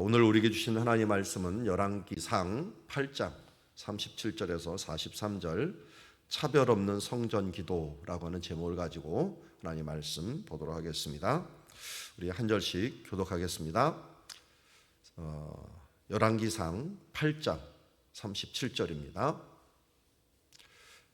오늘 우리에게 주신 하나님의 말씀은 열왕기상 8장 37절에서 43절 차별 없는 성전 기도라고 하는 제목을 가지고 하나님의 말씀 보도록 하겠습니다. 우리 한 절씩 교독하겠습니다. 열왕기상 8장 37절입니다.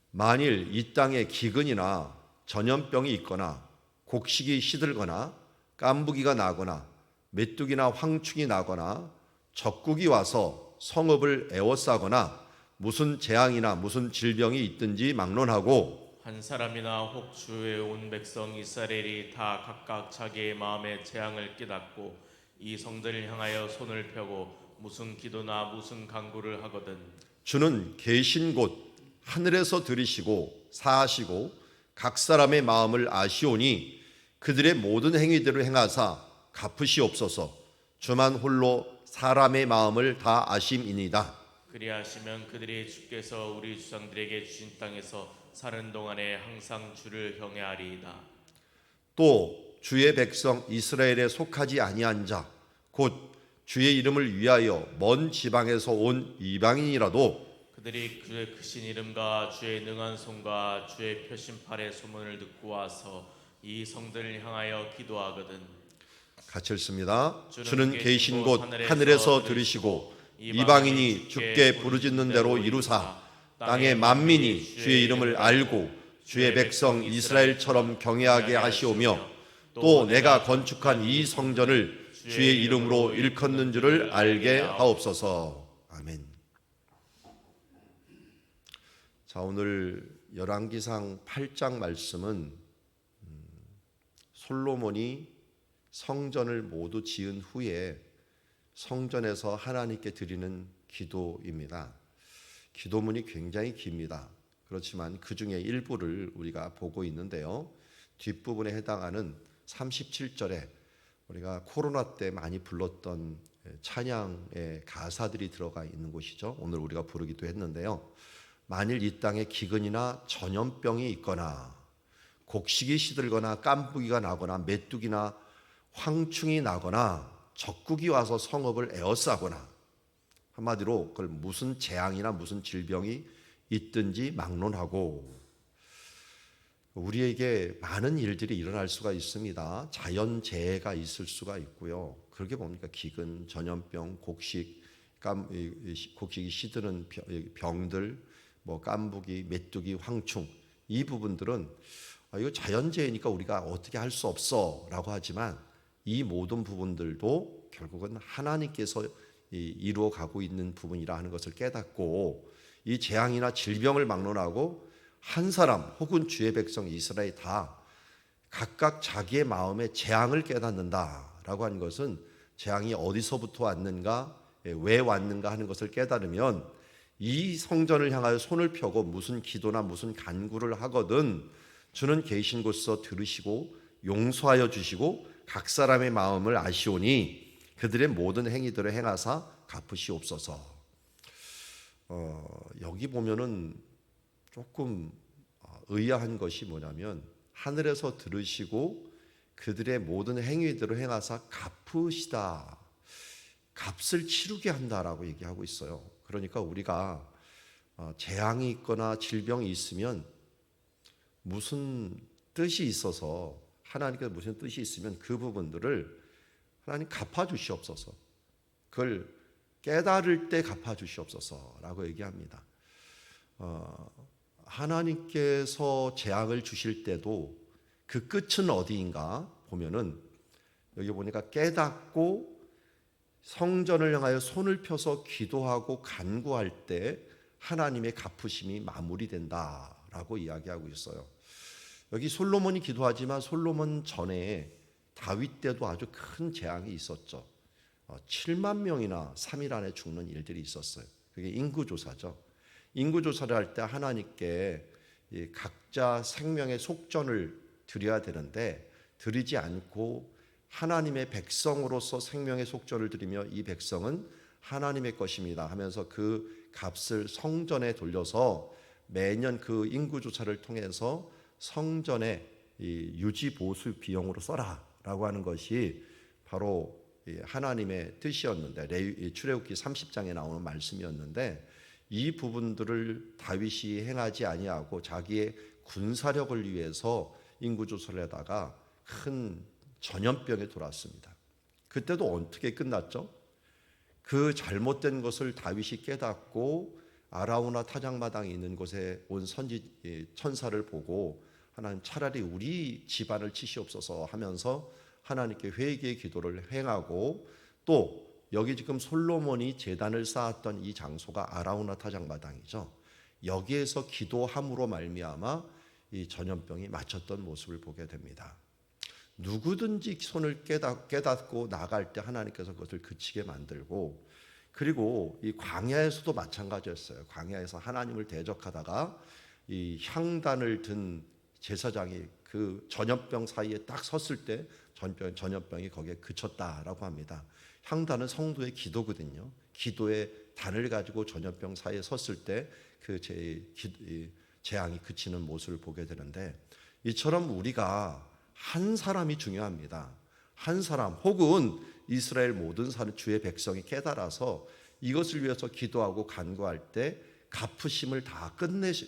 만일 이 땅에 기근이나 전염병이 있거나 곡식이 시들거나 깐부기가 나거나 메뚜기나 황충이 나거나 적국이 와서 성읍을 에워싸거나 무슨 재앙이나 무슨 질병이 있든지 막론하고 한 사람이나 혹 주의 온 백성 이스라엘이 다 각각 자기의 마음의 재앙을 깨닫고 이 성전을 향하여 손을 펴고 무슨 기도나 무슨 간구를 하거든 주는 계신 곳 하늘에서 들으시고 사하시고 각 사람의 마음을 아시오니 그들의 모든 행위대로 행하사 갚으시옵소서. 주만 홀로 사람의 마음을 다 아심이니이다. 그리하시면 그들이 주께서 우리 주상들에게 주신 땅에서 사는 동안에 항상 주를 경외하리이다. 또 주의 백성 이스라엘에 속하지 아니한 자 곧 주의 이름을 위하여 먼 지방에서 온 이방인이라도 그들이 그의 크신 이름과 주의 능한 손과 주의 표심팔의 소문을 듣고 와서 이 성전을 향하여 기도하거든 같이 읽습니다. 주는 계신 곳 하늘에서 들으시고 이방인이 주께 부르짖는 대로 이루사 땅의 만민이 주의 이름을 알고 주의 백성 이스라엘처럼 경외하게 하시오며 또 내가 건축한 이 성전을 주의 이름으로 일컫는 줄을 알게 하옵소서. 아멘. 자, 오늘 열왕기상 8장 말씀은 솔로몬이 성전을 모두 지은 후에 성전에서 하나님께 드리는 기도입니다. 기도문이 굉장히 깁니다. 그렇지만 그 중에 일부를 우리가 보고 있는데요. 뒷부분에 해당하는 37절에 우리가 코로나 때 많이 불렀던 찬양의 가사들이 들어가 있는 곳이죠. 오늘 우리가 부르기도 했는데요. 만일 이 땅에 기근이나 전염병이 있거나 곡식이 시들거나 깐부기가 나거나 메뚜기나 황충이 나거나 적국이 와서 성읍을 에워싸거나 한마디로 그걸 무슨 재앙이나 무슨 질병이 있든지 막론하고 우리에게 많은 일들이 일어날 수가 있습니다. 자연재해가 있을 수가 있고요. 그러게 뭡니까? 기근, 전염병, 곡식이 시드는 병들, 뭐 깐부기, 메뚜기, 황충 이 부분들은 이거 자연재해니까 우리가 어떻게 할 수 없어라고 하지만 이 모든 부분들도 결국은 하나님께서 이루어 가고 있는 부분이라 하는 것을 깨닫고 이 재앙이나 질병을 막론하고 한 사람 혹은 주의 백성 이스라엘이 다 각각 자기의 마음의 재앙을 깨닫는다라고 하는 것은 재앙이 어디서부터 왔는가, 왜 왔는가 하는 것을 깨달으면 이 성전을 향하여 손을 펴고 무슨 기도나 무슨 간구를 하거든 주는 계신 곳에서 들으시고 용서하여 주시고 각 사람의 마음을 아시오니 그들의 모든 행위들을 행하사 갚으시옵소서. 여기 보면은 조금 의아한 것이 뭐냐면 하늘에서 들으시고 그들의 모든 행위들을 행하사 갚으시다. 값을 치르게 한다라고 얘기하고 있어요. 그러니까 우리가 재앙이 있거나 질병이 있으면 무슨 뜻이 있어서 하나님께서 무슨 뜻이 있으면 그 부분들을 하나님 갚아주시옵소서. 그걸 깨달을 때 갚아주시옵소서라고 얘기합니다. 하나님께서 재앙을 주실 때도 그 끝은 어디인가 보면은 여기 보니까 깨닫고 성전을 향하여 손을 펴서 기도하고 간구할 때 하나님의 갚으심이 마무리된다라고 이야기하고 있어요. 여기 솔로몬이 기도하지만 솔로몬 전에 다윗 때도 아주 큰 재앙이 있었죠. 7만 명이나 3일 안에 죽는 일들이 있었어요. 그게 인구조사죠. 인구조사를 할 때 하나님께 각자 생명의 속전을 드려야 되는데 드리지 않고 하나님의 백성으로서 생명의 속전을 드리며 이 백성은 하나님의 것입니다 하면서 그 값을 성전에 돌려서 매년 그 인구조사를 통해서 성전의 유지 보수 비용으로 써라라고 하는 것이 바로 하나님의 뜻이었는데 출애굽기 30장에 나오는 말씀이었는데 이 부분들을 다윗이 행하지 아니하고 자기의 군사력을 위해서 인구조설에다가 큰 전염병에 돌았습니다. 그때도 어떻게 끝났죠? 그 잘못된 것을 다윗이 깨닫고 아라우나 타작마당이 있는 곳에 온 천사를 보고 하나님 차라리 우리 집안을 치시옵소서 하면서 하나님께 회개의 기도를 행하고 또 여기 지금 솔로몬이 제단을 쌓았던 이 장소가 아라우나 타작마당이죠. 여기에서 기도함으로 말미암아 이 전염병이 맞췄던 모습을 보게 됩니다. 누구든지 손을 깨닫고 나갈 때 하나님께서 그것을 그치게 만들고 그리고 이 광야에서도 마찬가지였어요. 광야에서 하나님을 대적하다가 이 향단을 든 제사장이 그 전염병 사이에 딱 섰을 때 전염병이 거기에 그쳤다라고 합니다. 향단은 성도의 기도거든요. 기도의 단을 가지고 전염병 사이에 섰을 때 그 재앙이 그치는 모습을 보게 되는데 이처럼 우리가 한 사람이 중요합니다. 한 사람 혹은 이스라엘 모든 주의 백성이 깨달아서 이것을 위해서 기도하고 간구할 때 갚으심을 다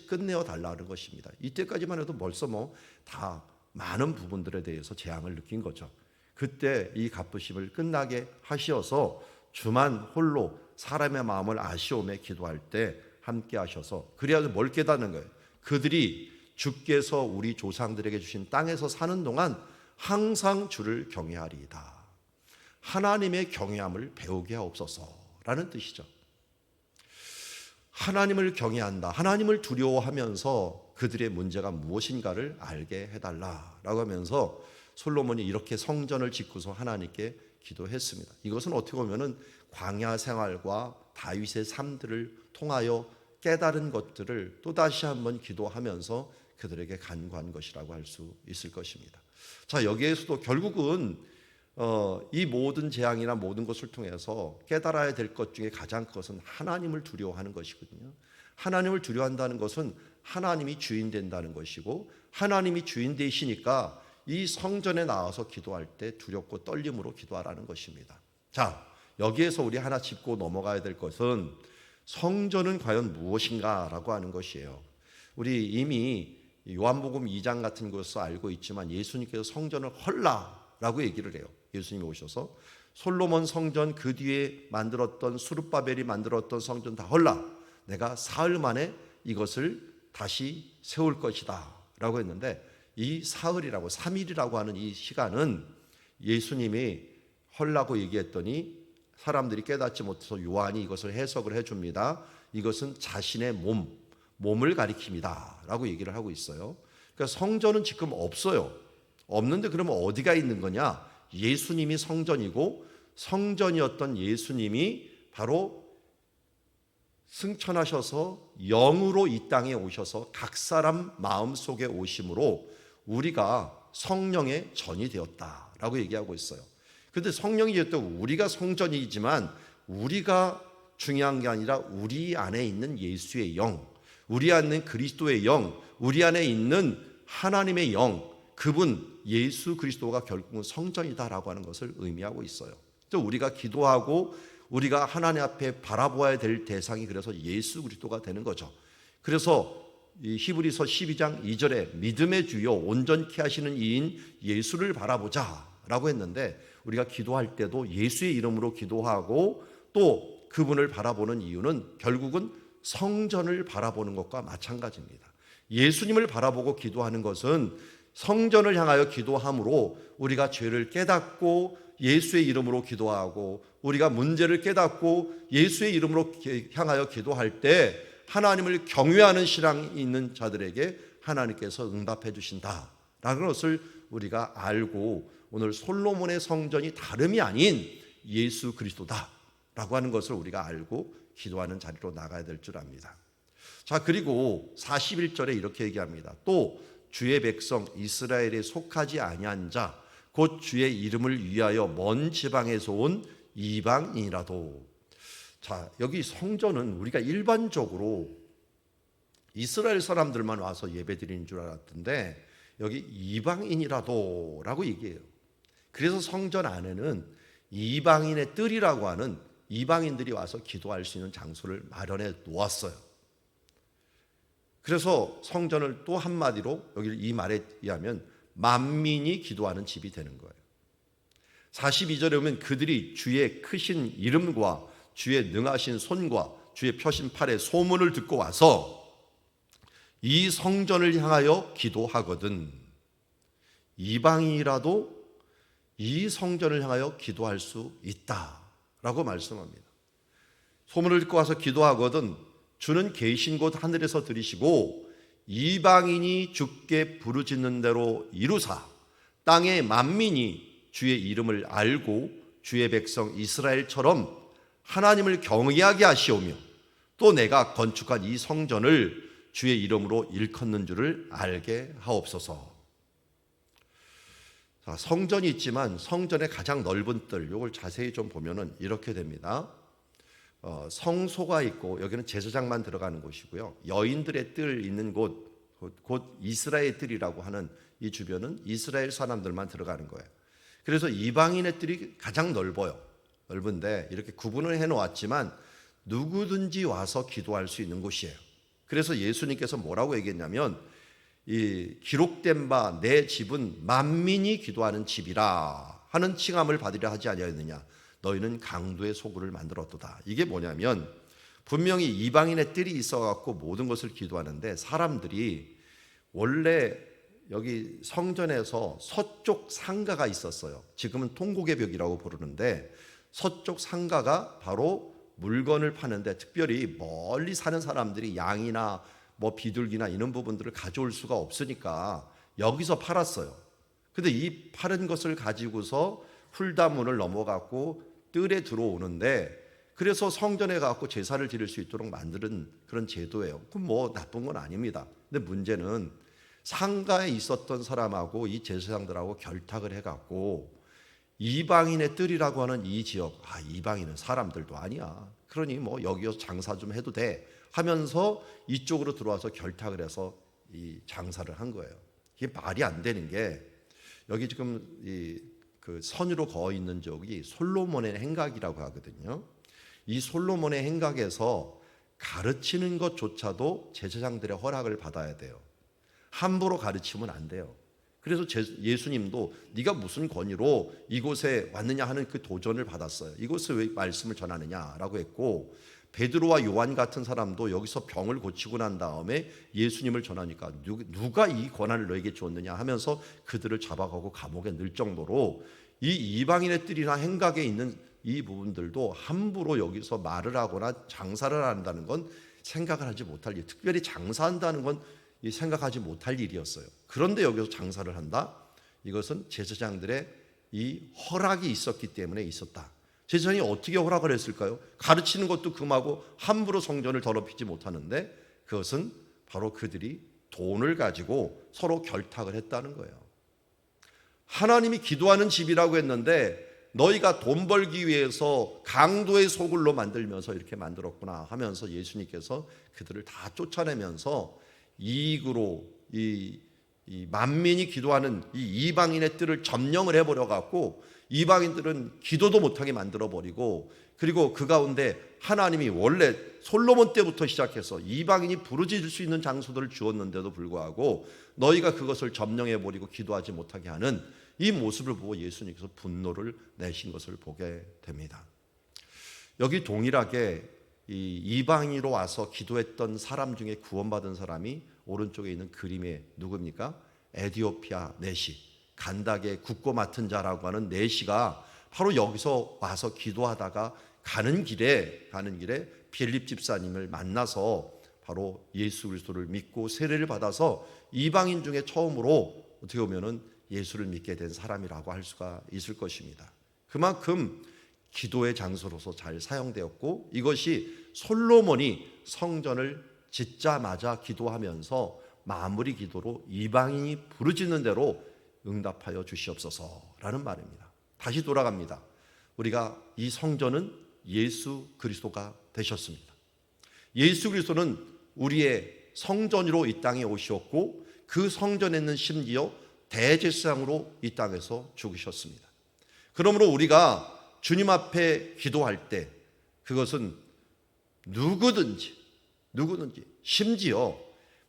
끝내어 달라는 것입니다. 이때까지만 해도 벌써 다 많은 부분들에 대해서 재앙을 느낀 거죠. 그때 이 갚으심을 끝나게 하시어서 주만 홀로 사람의 마음을 아시오매 기도할 때 함께 하셔서 그래야 뭘 깨닫는 거예요. 그들이 주께서 우리 조상들에게 주신 땅에서 사는 동안 항상 주를 경외하리이다. 하나님의 경외함을 배우게 하옵소서라는 뜻이죠. 하나님을 경외한다. 하나님을 두려워하면서 그들의 문제가 무엇인가를 알게 해달라라고 하면서 솔로몬이 이렇게 성전을 짓고서 하나님께 기도했습니다. 이것은 어떻게 보면은 광야 생활과 다윗의 삶들을 통하여 깨달은 것들을 또다시 한번 기도하면서 그들에게 간구한 것이라고 할 수 있을 것입니다. 자, 여기에서도 결국은 이 모든 재앙이나 모든 것을 통해서 깨달아야 될 것 중에 가장 큰 것은 하나님을 두려워하는 것이거든요. 하나님을 두려워한다는 것은 하나님이 주인 된다는 것이고 하나님이 주인 되시니까 이 성전에 나와서 기도할 때 두렵고 떨림으로 기도하라는 것입니다. 자, 여기에서 우리 하나 짚고 넘어가야 될 것은 성전은 과연 무엇인가라고 하는 것이에요. 우리 이미 요한복음 2장 같은 것을 알고 있지만 예수님께서 성전을 헐라라고 얘기를 해요. 예수님이 오셔서 솔로몬 성전 그 뒤에 만들었던 수룹바벨이 만들었던 성전 다 헐라. 내가 사흘 만에 이것을 다시 세울 것이다 라고 했는데 이 사흘이라고 3일이라고 하는 이 시간은 예수님이 헐라고 얘기했더니 사람들이 깨닫지 못해서 요한이 이것을 해석을 해줍니다. 이것은 자신의 몸을 가리킵니다 라고 얘기를 하고 있어요. 그러니까 성전은 지금 없어요. 없는데 그러면 어디가 있는 거냐? 예수님이 성전이고 성전이었던 예수님이 바로 승천하셔서 영으로 이 땅에 오셔서 각 사람 마음속에 오심으로 우리가 성령의 전이 되었다라고 얘기하고 있어요. 그런데 성령이 되었다고 우리가 성전이지만 우리가 중요한 게 아니라 우리 안에 있는 예수의 영, 우리 안에 있는 그리스도의 영, 우리 안에 있는 하나님의 영, 그분 예수 그리스도가 결국은 성전이다라고 하는 것을 의미하고 있어요. 또 우리가 기도하고 우리가 하나님 앞에 바라보아야 될 대상이 그래서 예수 그리스도가 되는 거죠. 그래서 이 히브리서 12장 2절에 믿음의 주요 온전케 하시는 이인 예수를 바라보자라고 했는데 우리가 기도할 때도 예수의 이름으로 기도하고 또 그분을 바라보는 이유는 결국은 성전을 바라보는 것과 마찬가지입니다. 예수님을 바라보고 기도하는 것은 성전을 향하여 기도함으로 우리가 죄를 깨닫고 예수의 이름으로 기도하고 우리가 문제를 깨닫고 예수의 이름으로 향하여 기도할 때 하나님을 경외하는 신앙이 있는 자들에게 하나님께서 응답해 주신다라는 것을 우리가 알고 오늘 솔로몬의 성전이 다름이 아닌 예수 그리스도다라고 하는 것을 우리가 알고 기도하는 자리로 나가야 될 줄 압니다. 자, 그리고 41절에 이렇게 얘기합니다. 또 주의 백성 이스라엘에 속하지 아니한 자 곧 주의 이름을 위하여 먼 지방에서 온 이방인이라도. 자, 여기 성전은 우리가 일반적으로 이스라엘 사람들만 와서 예배드리는 줄 알았던데 여기 이방인이라도 라고 얘기해요. 그래서 성전 안에는 이방인의 뜰이라고 하는 이방인들이 와서 기도할 수 있는 장소를 마련해 놓았어요. 그래서 성전을 또 한마디로 여기 이 말에 의하면 만민이 기도하는 집이 되는 거예요. 42절에 보면 그들이 주의 크신 이름과 주의 능하신 손과 주의 펴신 팔의 소문을 듣고 와서 이 성전을 향하여 기도하거든. 이방인이라도 이 성전을 향하여 기도할 수 있다라고 말씀합니다. 소문을 듣고 와서 기도하거든 주는 계신 곳 하늘에서 들으시고 이방인이 주께 부르짖는 대로 이루사 땅의 만민이 주의 이름을 알고 주의 백성 이스라엘처럼 하나님을 경외하게 하시오며 또 내가 건축한 이 성전을 주의 이름으로 일컫는 줄을 알게 하옵소서. 자, 성전이 있지만 성전의 가장 넓은 뜰, 이걸 자세히 좀 보면은 이렇게 됩니다. 성소가 있고 여기는 제사장만 들어가는 곳이고요. 여인들의 뜰 있는 곳, 곧 이스라엘 뜰이라고 하는 이 주변은 이스라엘 사람들만 들어가는 거예요. 그래서 이방인의 뜰이 가장 넓은데 이렇게 구분을 해놓았지만 누구든지 와서 기도할 수 있는 곳이에요. 그래서 예수님께서 뭐라고 얘기했냐면 이 기록된 바 내 집은 만민이 기도하는 집이라 하는 칭함을 받으려 하지 아니하였느냐. 너희는 강도의 소굴을 만들었도다. 이게 뭐냐면 분명히 이방인의 뜰이 있어갖고 모든 것을 기도하는데 사람들이 원래 여기 성전에서 서쪽 상가가 있었어요. 지금은 통곡의 벽이라고 부르는데 서쪽 상가가 바로 물건을 파는데 특별히 멀리 사는 사람들이 양이나 뭐 비둘기나 이런 부분들을 가져올 수가 없으니까 여기서 팔았어요. 근데 이 파는 것을 가지고서 훌다문을 넘어갔고 뜰에 들어오는데 그래서 성전에 가고 제사를 드릴 수 있도록 만드는 그런 제도예요. 그럼 뭐 나쁜 건 아닙니다. 근데 문제는 상가에 있었던 사람하고 이 제사장들하고 결탁을 해갖고 이방인의 뜰이라고 하는 이 지역, 이방인은 사람들도 아니야. 그러니 뭐 여기서 장사 좀 해도 돼 하면서 이쪽으로 들어와서 결탁을 해서 이 장사를 한 거예요. 이게 말이 안 되는 게 여기 지금 그 선으로 거어 있는 쪽이 솔로몬의 행각이라고 하거든요. 이 솔로몬의 행각에서 가르치는 것조차도 제사장들의 허락을 받아야 돼요. 함부로 가르치면 안 돼요. 그래서 예수님도 네가 무슨 권위로 이곳에 왔느냐 하는 그 도전을 받았어요. 이곳에 왜 말씀을 전하느냐라고 했고 베드로와 요한 같은 사람도 여기서 병을 고치고 난 다음에 예수님을 전하니까 누가 이 권한을 너에게 주었느냐 하면서 그들을 잡아가고 감옥에 넣을 정도로 이 이방인의 뜰이나 행각에 있는 이 부분들도 함부로 여기서 말을 하거나 장사를 한다는 건 생각을 하지 못할 일, 특별히 장사한다는 건 생각하지 못할 일이었어요. 그런데 여기서 장사를 한다? 이것은 제사장들의 이 허락이 있었기 때문에 있었다. 제사장이 어떻게 허락을 했을까요? 가르치는 것도 금하고 함부로 성전을 더럽히지 못하는데 그것은 바로 그들이 돈을 가지고 서로 결탁을 했다는 거예요. 하나님이 기도하는 집이라고 했는데 너희가 돈 벌기 위해서 강도의 소굴로 만들면서 이렇게 만들었구나 하면서 예수님께서 그들을 다 쫓아내면서 이익으로 이 만민이 기도하는 이 이방인의 뜰을 점령을 해버려 갖고 이방인들은 기도도 못하게 만들어 버리고 그리고 그 가운데 하나님이 원래 솔로몬 때부터 시작해서 이방인이 부르짖을 수 있는 장소들을 주었는데도 불구하고 너희가 그것을 점령해 버리고 기도하지 못하게 하는 이 모습을 보고 예수님께서 분노를 내신 것을 보게 됩니다. 여기 동일하게 이 이방인으로 와서 기도했던 사람 중에 구원받은 사람이 오른쪽에 있는 그림에 누굽니까? 에디오피아 내시, 간닥의 국고 맡은 자라고 하는 내시가 바로 여기서 와서 기도하다가 가는 길에 빌립 집사님을 만나서 바로 예수 그리스도를 믿고 세례를 받아서 이방인 중에 처음으로 어떻게 보면은 예수를 믿게 된 사람이라고 할 수가 있을 것입니다. 그만큼 기도의 장소로서 잘 사용되었고 이것이 솔로몬이 성전을 짓자마자 기도하면서 마무리 기도로 이방인이 부르짖는 대로 응답하여 주시옵소서라는 말입니다. 다시 돌아갑니다. 우리가 이 성전은 예수 그리스도가 되셨습니다. 예수 그리스도는 우리의 성전으로 이 땅에 오셨고 그 성전에는 심지어 대제사장으로 이 땅에서 죽으셨습니다. 그러므로 우리가 주님 앞에 기도할 때 그것은 누구든지 심지어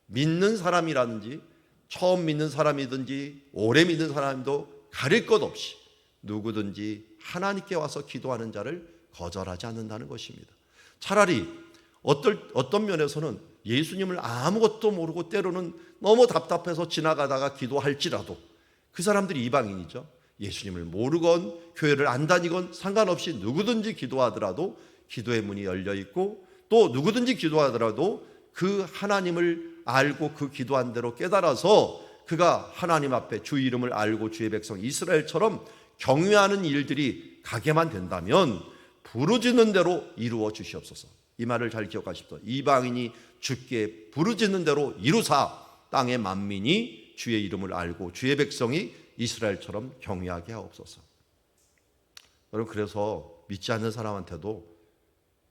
믿는 사람이라든지 처음 믿는 사람이든지 오래 믿는 사람도 가릴 것 없이 누구든지 하나님께 와서 기도하는 자를 거절하지 않는다는 것입니다. 차라리 어떤 면에서는 예수님을 아무것도 모르고 때로는 너무 답답해서 지나가다가 기도할지라도 그 사람들이 이방인이죠. 예수님을 모르건 교회를 안 다니건 상관없이 누구든지 기도하더라도 기도의 문이 열려 있고 또 누구든지 기도하더라도 그 하나님을 알고 그 기도한 대로 깨달아서 그가 하나님 앞에 주 이름을 알고 주의 백성 이스라엘처럼 경외하는 일들이 가게만 된다면 부르짖는 대로 이루어 주시옵소서. 이 말을 잘 기억하십시오. 이방인이 주께 부르짖는 대로 이루사 땅의 만민이 주의 이름을 알고 주의 백성이 이스라엘처럼 경외하게 하옵소서. 여러분, 그래서 믿지 않는 사람한테도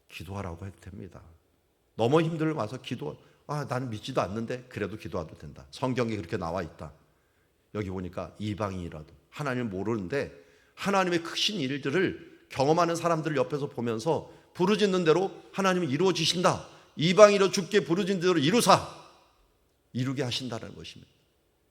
기도하라고 해도 됩니다. 너무 힘들면 와서 나는 믿지도 않는데 그래도 기도해도 된다. 성경에 그렇게 나와 있다. 여기 보니까 이방인이라도 하나님을 모르는데 하나님의 크신 일들을 경험하는 사람들을 옆에서 보면서 부르짖는 대로 하나님이 이루어 주신다. 이방인으로 주께 부르짖는 대로 이루게 하신다는 것입니다.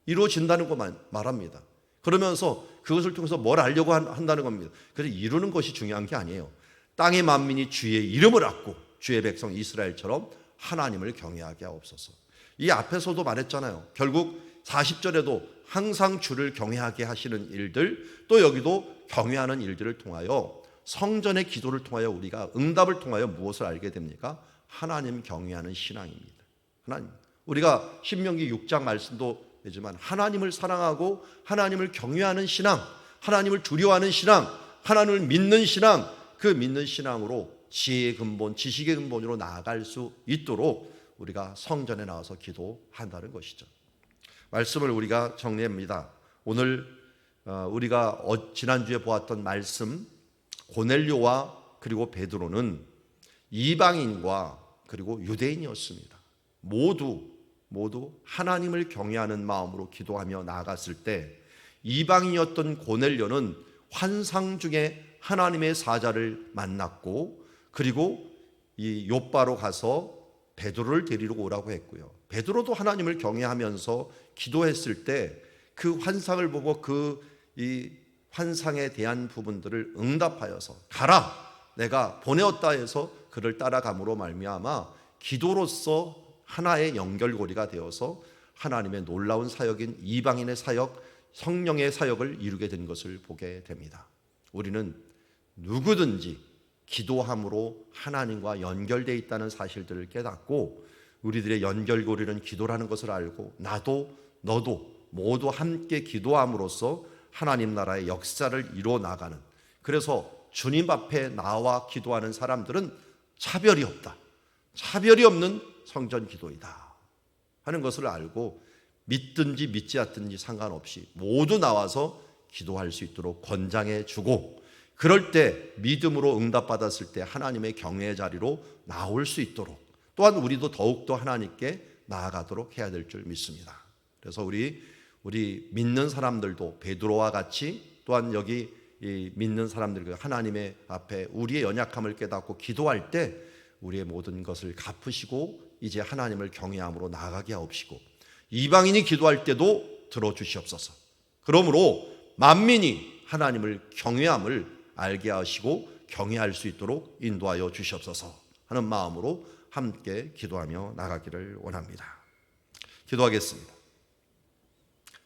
이루어진다는 거 말합니다. 그러면서 그것을 통해서 뭘 알려고 한다는 겁니다. 그래서 이루는 것이 중요한 게 아니에요. 땅의 만민이 주의 이름을 얻고 주의 백성 이스라엘처럼 하나님을 경외하게 하옵소서. 이 앞에서도 말했잖아요. 결국 40절에도 항상 주를 경외하게 하시는 일들, 또 여기도 경외하는 일들을 통하여 성전의 기도를 통하여 우리가 응답을 통하여 무엇을 알게 됩니까? 하나님 경외하는 신앙입니다. 우리가 신명기 6장 말씀도 되지만 하나님을 사랑하고 하나님을 경외하는 신앙, 하나님을 두려워하는 신앙, 하나님을 믿는 신앙, 그 믿는 신앙으로 지혜의 근본, 지식의 근본으로 나아갈 수 있도록 우리가 성전에 나와서 기도한다는 것이죠. 말씀을 우리가 정리합니다. 오늘 우리가 지난주에 보았던 말씀, 고넬료와 그리고 베드로는 이방인과 그리고 유대인이었습니다. 모두 하나님을 경외하는 마음으로 기도하며 나아갔을 때 이방인이었던 고넬료는 환상 중에 하나님의 사자를 만났고 그리고 이 욥바로 가서 베드로를 데리러 오라고 했고요. 베드로도 하나님을 경외하면서 기도했을 때 그 환상을 보고 이 환상에 대한 부분들을 응답하여서 가라 내가 보내었다 해서 그를 따라감으로 말미암아 기도로서 하나의 연결고리가 되어서 하나님의 놀라운 사역인 이방인의 사역, 성령의 사역을 이루게 된 것을 보게 됩니다. 우리는 누구든지 기도함으로 하나님과 연결되어 있다는 사실들을 깨닫고 우리들의 연결고리는 기도라는 것을 알고 나도 너도 모두 함께 기도함으로써 하나님 나라의 역사를 이루어 나가는, 그래서 주님 앞에 나와 기도하는 사람들은 차별이 없다. 차별이 없는 성전 기도이다 하는 것을 알고 믿든지 믿지 않든지 상관없이 모두 나와서 기도할 수 있도록 권장해 주고, 그럴 때 믿음으로 응답받았을 때 하나님의 경외의 자리로 나올 수 있도록 또한 우리도 더욱더 하나님께 나아가도록 해야 될 줄 믿습니다. 그래서 우리 믿는 사람들도 베드로와 같이 또한 여기 믿는 사람들 하나님의 앞에 우리의 연약함을 깨닫고 기도할 때 우리의 모든 것을 갚으시고 이제 하나님을 경외함으로 나아가게 하옵시고, 이방인이 기도할 때도 들어주시옵소서. 그러므로 만민이 하나님을 경외함을 알게 하시고 경외할 수 있도록 인도하여 주시옵소서 하는 마음으로 함께 기도하며 나가기를 원합니다. 기도하겠습니다.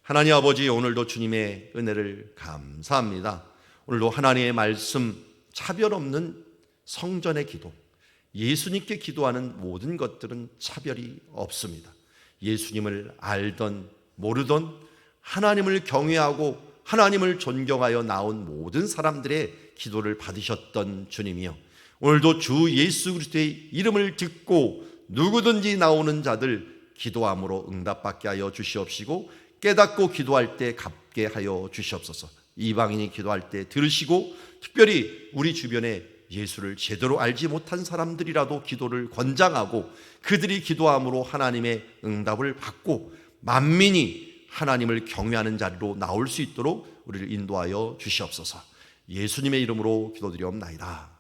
하나님 아버지, 오늘도 주님의 은혜를 감사합니다. 오늘도 하나님의 말씀, 차별 없는 성전의 기도, 예수님께 기도하는 모든 것들은 차별이 없습니다. 예수님을 알던 모르던 하나님을 경외하고 하나님을 존경하여 나온 모든 사람들의 기도를 받으셨던 주님이여, 오늘도 주 예수 그리스도의 이름을 듣고 누구든지 나오는 자들 기도함으로 응답받게 하여 주시옵시고, 깨닫고 기도할 때 갚게 하여 주시옵소서. 이방인이 기도할 때 들으시고 특별히 우리 주변에 예수를 제대로 알지 못한 사람들이라도 기도를 권장하고 그들이 기도함으로 하나님의 응답을 받고 만민이 하나님을 경외하는 자리로 나올 수 있도록 우리를 인도하여 주시옵소서. 예수님의 이름으로 기도드리옵나이다.